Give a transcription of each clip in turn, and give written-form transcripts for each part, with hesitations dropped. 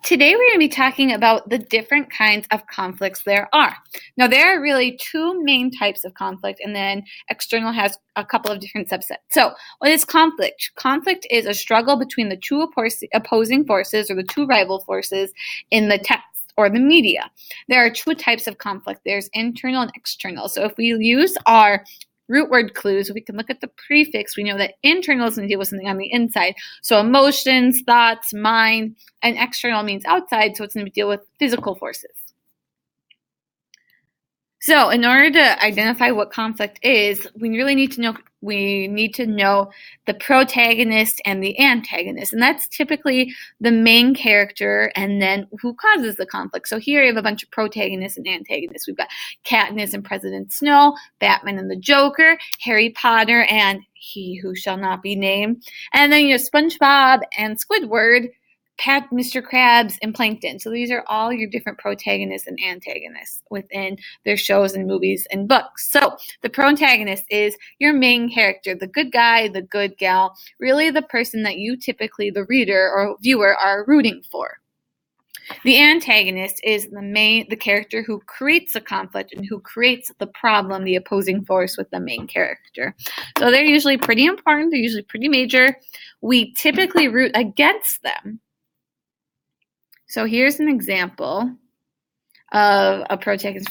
Today we're going to be talking about the different kinds of conflicts there are. Now there are really two main types of conflict, and then external has a couple of different subsets. So what is conflict? Conflict is a struggle between the two opposing forces or the two rival forces in the text or the media. There are two types of conflict. There's internal and external. So if we use our root word clues, we can look at the prefix. We know that internal is going to deal with something on the inside. So emotions, thoughts, mind, and external means outside, so it's going to deal with physical forces. So in order to identify what conflict is, we really need to know the protagonist and the antagonist, and that's typically the main character and then who causes the conflict. So here you have a bunch of protagonists and antagonists. We've got Katniss and President Snow, Batman and the Joker, Harry Potter and He Who Shall Not Be Named, and then SpongeBob and Squidward, Mr. Krabs, and Plankton. So these are all your different protagonists and antagonists within their shows and movies and books. So the protagonist is your main character, the good guy, the good gal, really the person that you typically, the reader or viewer, are rooting for. The antagonist is the character who creates the conflict and who creates the problem, the opposing force with the main character. So they're usually pretty important. They're usually pretty major. We typically root against them. So here's an example of a protagonist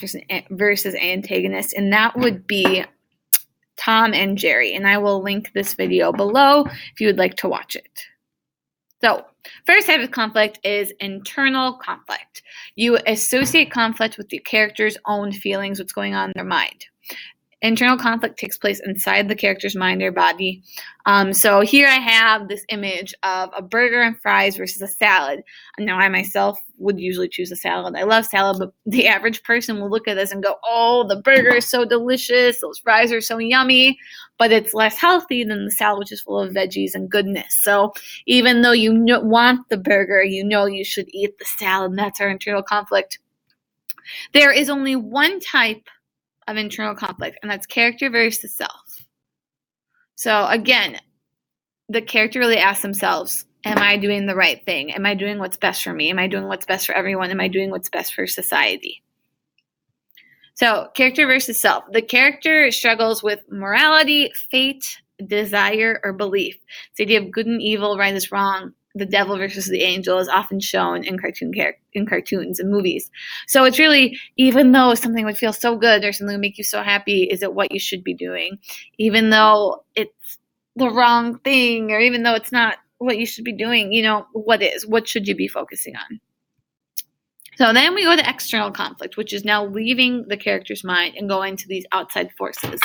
versus antagonist, and that would be Tom and Jerry. And I will link this video below if you would like to watch it. So first type of conflict is internal conflict. You associate conflict with the character's own feelings, what's going on in their mind. Internal conflict takes place inside the character's mind or body. So here I have this image of a burger and fries versus a salad. Now I myself would usually choose a salad. I love salad, but the average person will look at this and go, oh, the burger is so delicious. Those fries are so yummy, but it's less healthy than the salad, which is full of veggies and goodness. So even though you want the burger, you should eat the salad, and that's our internal conflict. There is only one type of internal conflict, and that's character versus self. So again, the character really asks themselves, am I doing the right thing? Am I doing what's best for me? Am I doing what's best for everyone? Am I doing what's best for society? So character versus self. The character struggles with morality, fate, desire, or belief. It's the idea of good and evil, right is wrong. The devil versus the angel is often shown in cartoons and movies. So it's really, even though something would feel so good or something would make you so happy, is it what you should be doing? Even though it's the wrong thing, or even though it's not what you should be doing, what should you be focusing on? So then we go to external conflict, which is now leaving the character's mind and going to these outside forces.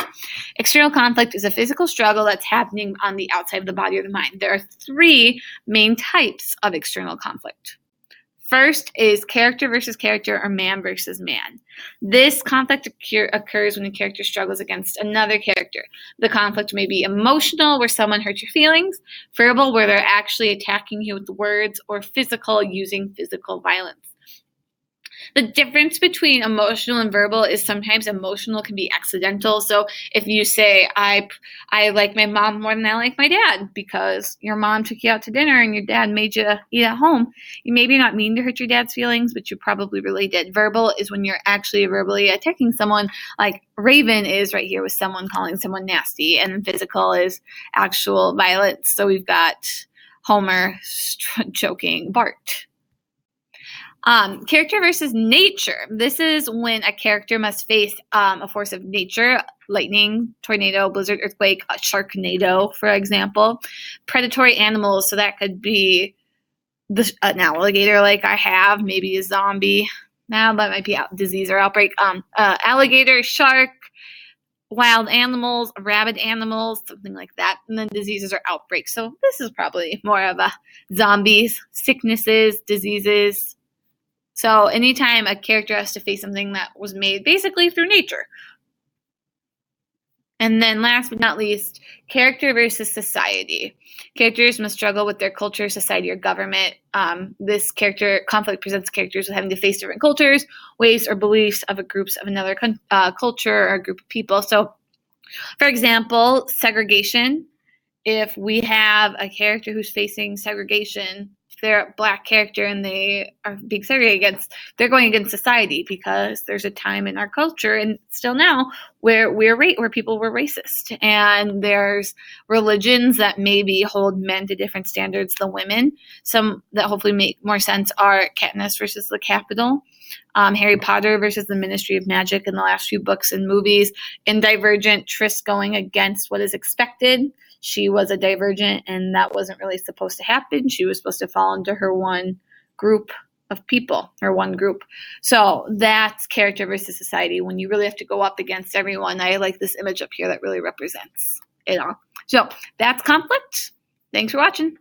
External conflict is a physical struggle that's happening on the outside of the body or the mind. There are three main types of external conflict. First is character versus character, or man versus man. This conflict occurs when a character struggles against another character. The conflict may be emotional, where someone hurts your feelings, verbal, where they're actually attacking you with words, or physical, using physical violence. The difference between emotional and verbal is sometimes emotional can be accidental. So if you say, I like my mom more than I like my dad because your mom took you out to dinner and your dad made you eat at home, you maybe not mean to hurt your dad's feelings, but you probably really did. Verbal is when you're actually verbally attacking someone, like Raven is right here with someone calling someone nasty, and physical is actual violence. So we've got Homer choking Bart. Character versus nature. This is when a character must face a force of nature, lightning, tornado, blizzard, earthquake, a sharknado, for example. Predatory animals, so that could be an alligator like I have, maybe a zombie. Now that might be disease or outbreak. Alligator, shark, wild animals, rabid animals, something like that. And then diseases or outbreaks. So this is probably more of a zombies, sicknesses, diseases. So anytime a character has to face something that was made basically through nature. And then last but not least, character versus society. Characters must struggle with their culture, society, or government. This character conflict presents characters with having to face different cultures, ways, or beliefs of groups of another culture or a group of people. So, for example, segregation. If we have a character who's facing segregation, they're a Black character and they are being segregated against, they're going against society, because there's a time in our culture, and still now, where where people were racist, and there's religions that maybe hold men to different standards than women. Some that hopefully make more sense are Katniss versus the Capitol, Harry Potter versus the Ministry of Magic in the last few books and movies, and Divergent, Triss going against what is expected. She was a Divergent, and that wasn't really supposed to happen. She was supposed to fall into her one group of people, or one group. So that's character versus society, when you really have to go up against everyone. I like this image up here that really represents it all. So that's conflict. Thanks for watching.